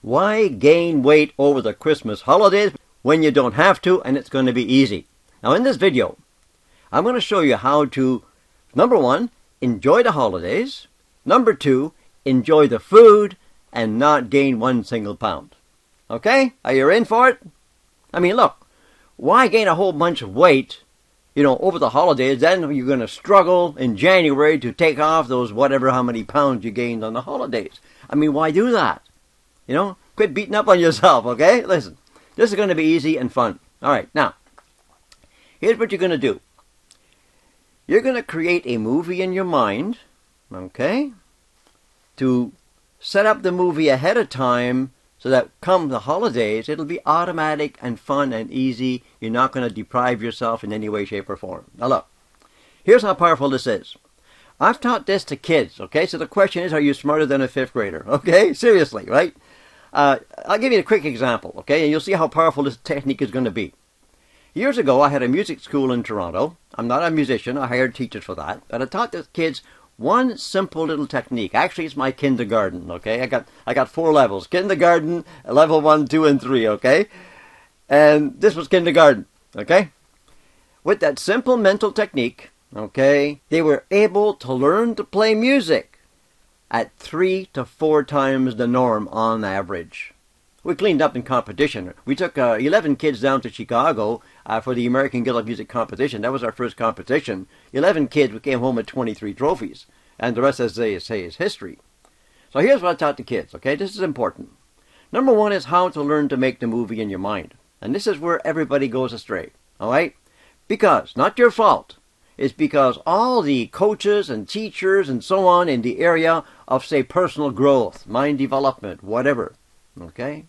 Why gain weight over the Christmas holidays when you don't have to and it's going to be easy? Now in this video, I'm going to show you how to, number one, enjoy the holidays. Number two, enjoy the food and not gain 1 single pound. Okay? Are you in for it? I mean, look, why gain a whole bunch of weight, over the holidays? Then you're going to struggle in January to take off those whatever how many pounds you gained on the holidays. I mean, why do that? Quit beating up on yourself, okay? Listen, this is going to be easy and fun. All right, now, here's what you're going to do. You're going to create a movie in your mind, okay, to set up the movie ahead of time so that come the holidays, it'll be automatic and fun and easy. You're not going to deprive yourself in any way, shape, or form. Now look, here's how powerful this is. I've taught this to kids, okay? So the question is, are you smarter than a 5th grader? Okay? Seriously, right? I'll give you a quick example, okay? And you'll see how powerful this technique is going to be. Years ago, I had a music school in Toronto. I'm not a musician. I hired teachers for that. But I taught the kids one simple little technique. Actually, it's my kindergarten, okay? I got 4 levels. Kindergarten, level 1, 2, and 3, okay? And this was kindergarten, okay? With that simple mental technique, okay, they were able to learn to play music at 3 to 4 times the norm on average. We cleaned up in competition. We took 11 kids down to Chicago for the American Guild of Music competition. That was our first competition. 11 kids, we came home with 23 trophies. And the rest, as they say, is history. So here's what I taught the kids, okay? This is important. Number one is how to learn to make the movie in your mind. And this is where everybody goes astray, all right? Because, not your fault, it's because all the coaches and teachers and so on in the area of, say, personal growth, mind development, whatever, okay?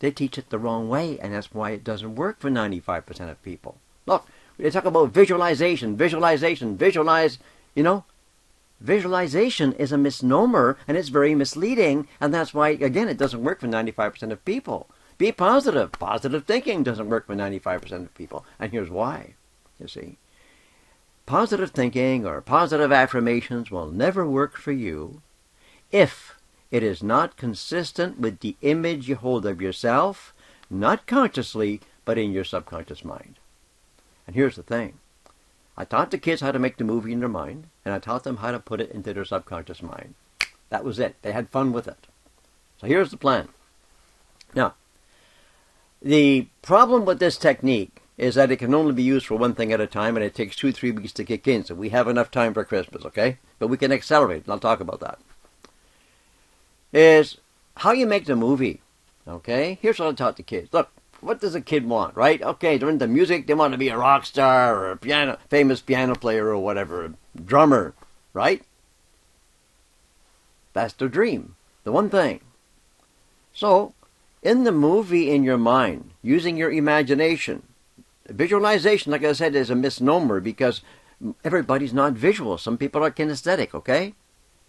They teach it the wrong way, and that's why it doesn't work for 95% of people. Look, they talk about visualization, visualize, visualization is a misnomer, and it's very misleading, and that's why, again, it doesn't work for 95% of people. Be positive. Positive thinking doesn't work for 95% of people, and here's why, you see. Positive thinking or positive affirmations will never work for you if it is not consistent with the image you hold of yourself, not consciously, but in your subconscious mind. And here's the thing. I taught the kids how to make the movie in their mind, and I taught them how to put it into their subconscious mind. That was it. They had fun with it. So here's the plan. Now, the problem with this technique is that it can only be used for one thing at a time, and it takes 2-3 weeks to kick in, so we have enough time for Christmas, okay? But we can accelerate, and I'll talk about that. Is how you make the movie, okay? Here's what I taught the kids. Look, what does a kid want, right? Okay, they're into music, they want to be a rock star, or a famous piano player, or whatever, a drummer, right? That's their dream, the one thing. So, in the movie in your mind, using your imagination, visualization, like I said, is a misnomer because everybody's not visual. Some people are kinesthetic, okay?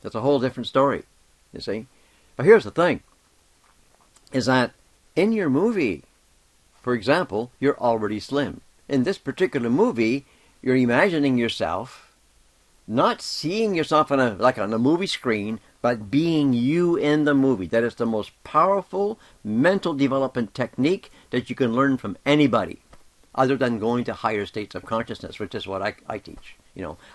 That's a whole different story, you see. But here's the thing, is that in your movie, for example, you're already slim. In this particular movie, you're imagining yourself, not seeing yourself on a movie screen, but being you in the movie. That is the most powerful mental development technique that you can learn from anybody, other than going to higher states of consciousness, which is what I teach.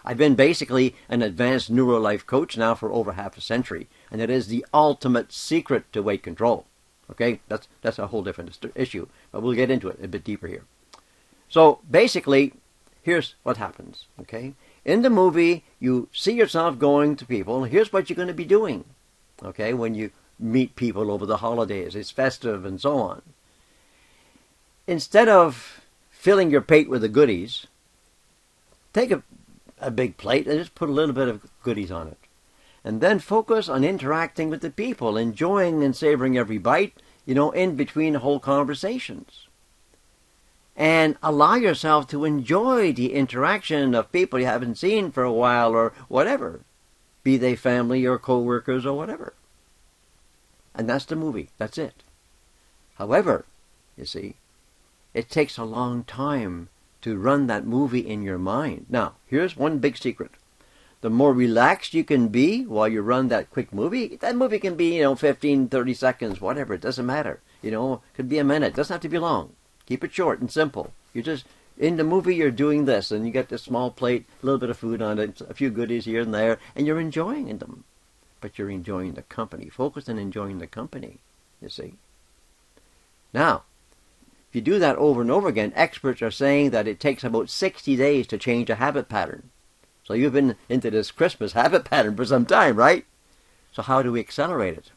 I've been basically an advanced neuro life coach now for over half a century, and it is the ultimate secret to weight control. Okay, that's a whole different issue, but we'll get into it a bit deeper here. So basically, here's what happens. Okay, in the movie, you see yourself going to people. Here's what you're going to be doing. Okay, when you meet people over the holidays, it's festive and so on. Instead of filling your plate with the goodies, take a big plate and just put a little bit of goodies on it. And then focus on interacting with the people, enjoying and savoring every bite, in between whole conversations. And allow yourself to enjoy the interaction of people you haven't seen for a while or whatever, be they family or co-workers or whatever. And that's the movie. That's it. However, you see, it takes a long time to run that movie in your mind. Now, here's one big secret. the more relaxed you can be while you run that quick movie. That movie can be, 15, 30 seconds, whatever. It doesn't matter. It could be a minute. It doesn't have to be long. Keep it short and simple. You're just, in the movie, you're doing this, and you get this small plate, a little bit of food on it, a few goodies here and there, and you're enjoying them. But you're enjoying the company. Focus on enjoying the company, you see. Now, if you do that over and over again, experts are saying that it takes about 60 days to change a habit pattern. So you've been into this Christmas habit pattern for some time, right? So how do we accelerate it?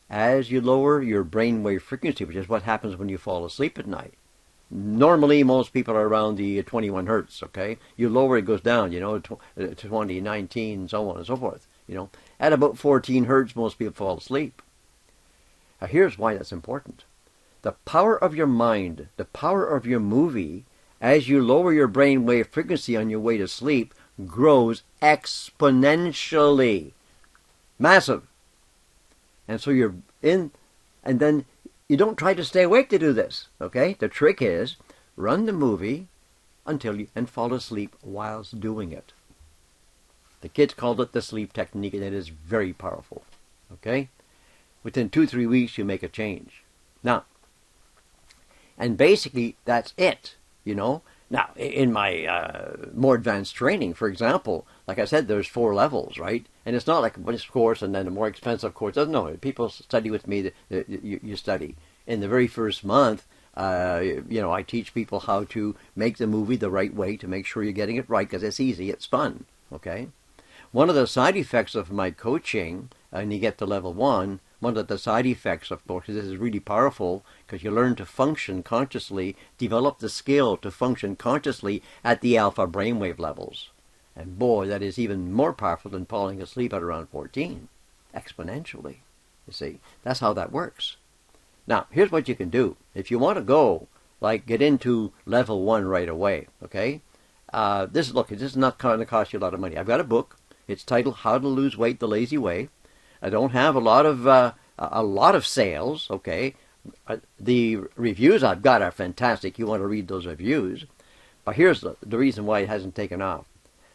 As you lower your brainwave frequency, which is what happens when you fall asleep at night. Normally, most people are around the 21 hertz, okay? You lower, it goes down, 20, 19, so on and so forth. At about 14 hertz, most people fall asleep. Now, here's why that's important. The power of your mind, the power of your movie, as you lower your brainwave frequency on your way to sleep, grows exponentially. Massive. And so you're in, and then you don't try to stay awake to do this, okay? The trick is, run the movie and fall asleep whilst doing it. The kids called it the sleep technique, and it is very powerful, okay? Within 2-3 weeks, you make a change. Now, and basically, that's it, Now, in my more advanced training, for example, like I said, there's 4 levels, right? And it's not like this course and then a more expensive course. No, people study with me. You study. In the very first month, I teach people how to make the movie the right way to make sure you're getting it right, because it's easy, it's fun, okay? One of the side effects of my coaching, and you get to level 1, one of the side effects, of course, this is really powerful because you learn to function consciously, develop the skill to function consciously at the alpha brainwave levels. And boy, that is even more powerful than falling asleep at around 14, exponentially. You see, that's how that works. Now, here's what you can do. If you want to go, get into level 1 right away, okay? This is not going to cost you a lot of money. I've got a book. It's titled How to Lose Weight the Lazy Way. I don't have a lot of sales, okay? The reviews I've got are fantastic. You want to read those reviews. But here's the reason why it hasn't taken off.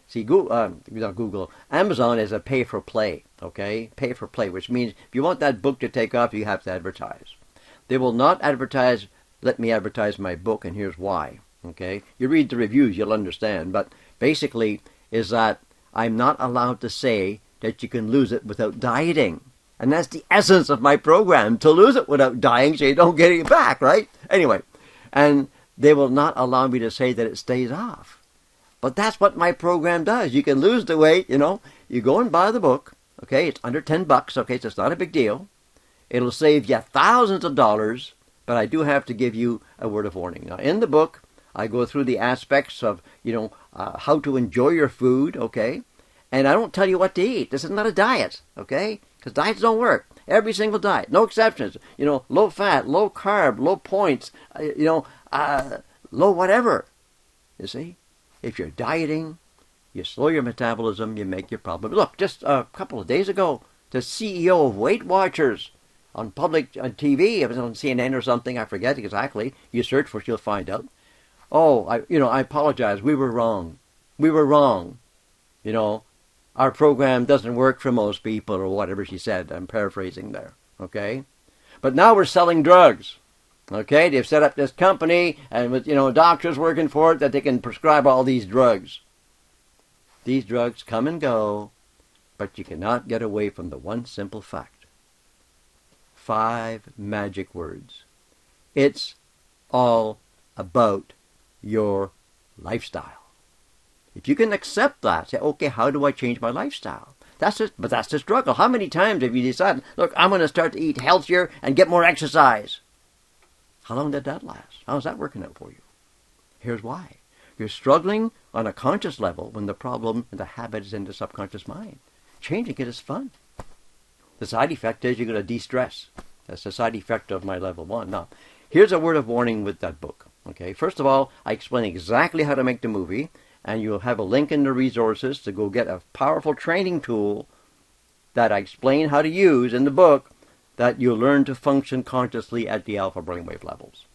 See, Amazon is a pay-for-play, okay? Pay-for-play, which means if you want that book to take off, you have to advertise. They will not let me advertise my book, and here's why, okay? You read the reviews, you'll understand. But basically is that I'm not allowed to say that you can lose it without dieting. And that's the essence of my program, to lose it without dying so you don't get it back, right? Anyway, and they will not allow me to say that it stays off. But that's what my program does. You can lose the weight, You go and buy the book, okay? It's under $10, okay? So it's not a big deal. It'll save you thousands of dollars, but I do have to give you a word of warning. Now, in the book, I go through the aspects of, how to enjoy your food, okay? And I don't tell you what to eat. This is not a diet, okay? Because diets don't work. Every single diet, no exceptions. Low fat, low carb, low points, low whatever. You see? If you're dieting, you slow your metabolism, you make your problem. Look, just a couple of days ago, the CEO of Weight Watchers on TV, it was on CNN or something, I forget exactly. You search for it, you'll find out. Oh, I apologize. We were wrong. We were wrong. Our program doesn't work for most people, or whatever she said. I'm paraphrasing there, okay? But now we're selling drugs, okay? They've set up this company, and with, doctors working for it, that they can prescribe all these drugs. These drugs come and go, but you cannot get away from the one simple fact. 5 magic words. It's all about your lifestyle. If you can accept that, say, okay, how do I change my lifestyle? But that's the struggle. How many times have you decided, look, I'm going to start to eat healthier and get more exercise? How long did that last? How's that working out for you? Here's why. You're struggling on a conscious level when the problem and the habit is in the subconscious mind. Changing it is fun. The side effect is you're going to de-stress. That's the side effect of my level 1. Now, here's a word of warning with that book. Okay, first of all, I explain exactly how to make the movie, and you'll have a link in the resources to go get a powerful training tool that I explain how to use in the book that you'll learn to function consciously at the alpha brainwave levels.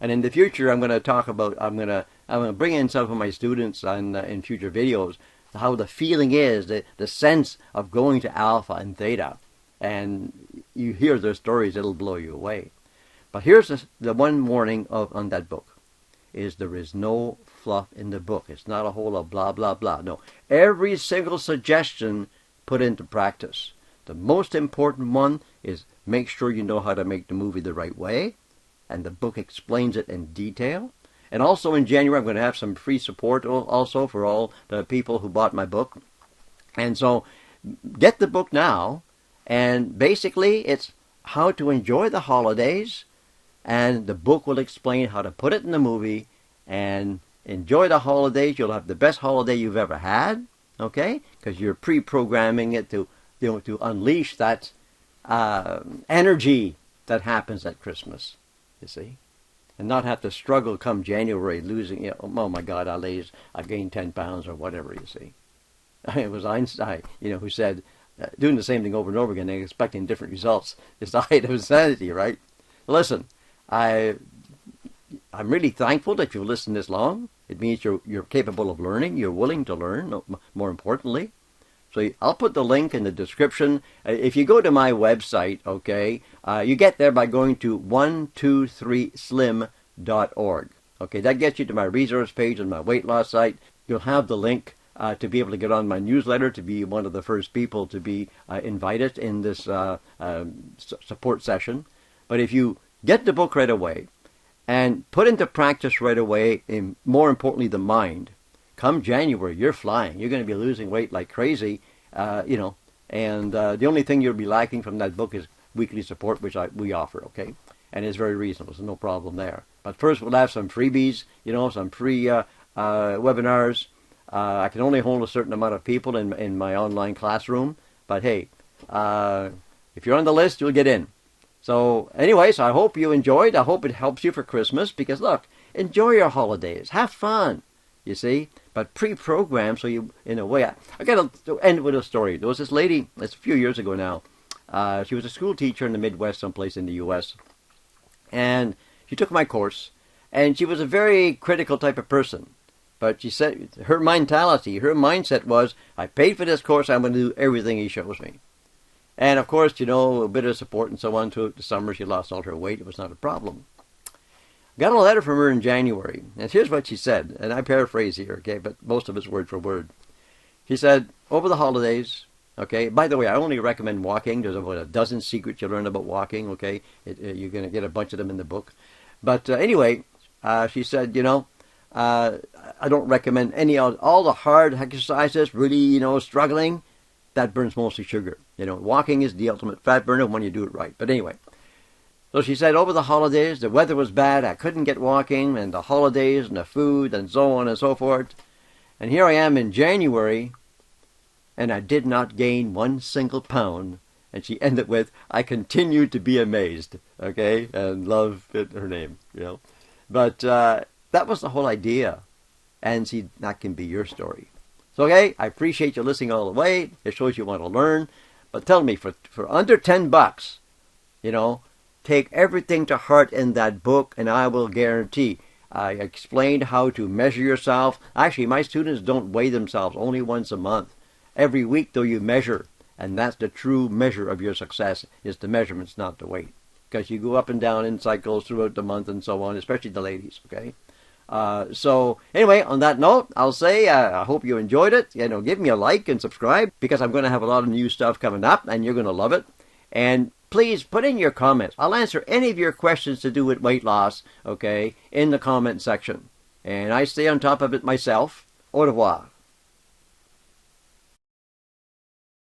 And in the future, I'm going to talk about, I'm going to bring in some of my students in future videos how the feeling is, the sense of going to alpha and theta. And you hear their stories, it'll blow you away. But here's the one warning on that book, is there is no fluff in the book. It's not a whole lot of blah, blah, blah. No, every single suggestion put into practice. The most important one is make sure you know how to make the movie the right way, and the book explains it in detail. And also in January, I'm going to have some free support also for all the people who bought my book. And so get the book now, and basically it's how to enjoy the holidays, and the book will explain how to put it in the movie and enjoy the holidays. You'll have the best holiday you've ever had, okay? Because you're pre-programming it to unleash that energy that happens at Christmas, you see, and not have to struggle come January losing, oh my God, I gained 10 pounds or whatever, you see. It was Einstein, who said, doing the same thing over and over again and expecting different results is the height of insanity, right? Listen, I'm really thankful that you've listened this long. It means you're capable of learning. You're willing to learn, more importantly. So I'll put the link in the description. If you go to my website, okay, you get there by going to 123slim.org. Okay, that gets you to my resource page on my weight loss site. You'll have the link to be able to get on my newsletter, to be one of the first people to be invited in this support session. But if you get the book right away and put into practice right away, and more importantly, the mind, come January, you're flying. You're going to be losing weight like crazy, and the only thing you'll be lacking from that book is weekly support, which we offer, okay? And it's very reasonable, so no problem there. But first, we'll have some freebies, some free webinars. I can only hold a certain amount of people in my online classroom, but hey, if you're on the list, you'll get in. So anyways, I hope you enjoyed. I hope it helps you for Christmas, because look, enjoy your holidays. Have fun, you see, but pre-program, so you, in a way, I got to end with a story. There was this lady, it's a few years ago now, she was a school teacher in the Midwest, someplace in the U.S., and she took my course, and she was a very critical type of person. But she said her mentality, her mindset was, I paid for this course, I'm going to do everything he shows me. And of course, a bit of support and so on. Through the summer, she lost all her weight. It was not a problem. Got a letter from her in January. And here's what she said. And I paraphrase here, okay, but most of it's word for word. She said, over the holidays, okay, by the way, I only recommend walking. There's about a dozen secrets you learn about walking, okay. You're going to get a bunch of them in the book. But anyway, she said, I don't recommend all the hard exercises, really, struggling. That burns mostly sugar. Walking is the ultimate fat burner when you do it right. But anyway, so she said over the holidays, the weather was bad. I couldn't get walking, and the holidays and the food and so on and so forth. And here I am in January, and I did not gain 1 single pound. And she ended with, I continue to be amazed, okay, and love her name, But that was the whole idea. And see, that can be your story. So, okay, I appreciate you listening all the way. It shows you want to learn. But tell me, for under $10, take everything to heart in that book, and I will guarantee. I explained how to measure yourself. Actually, my students don't weigh themselves only once a month. Every week, though, you measure. And that's the true measure of your success, is the measurements, not the weight. Because you go up and down in cycles throughout the month and so on, especially the ladies, okay? So anyway, on that note, I'll say I hope you enjoyed it. Give me a like and subscribe, because I'm going to have a lot of new stuff coming up, and you're going to love it. And please put in your comments. I'll answer any of your questions to do with weight loss, okay, in the comment section. And I stay on top of it myself. Au revoir.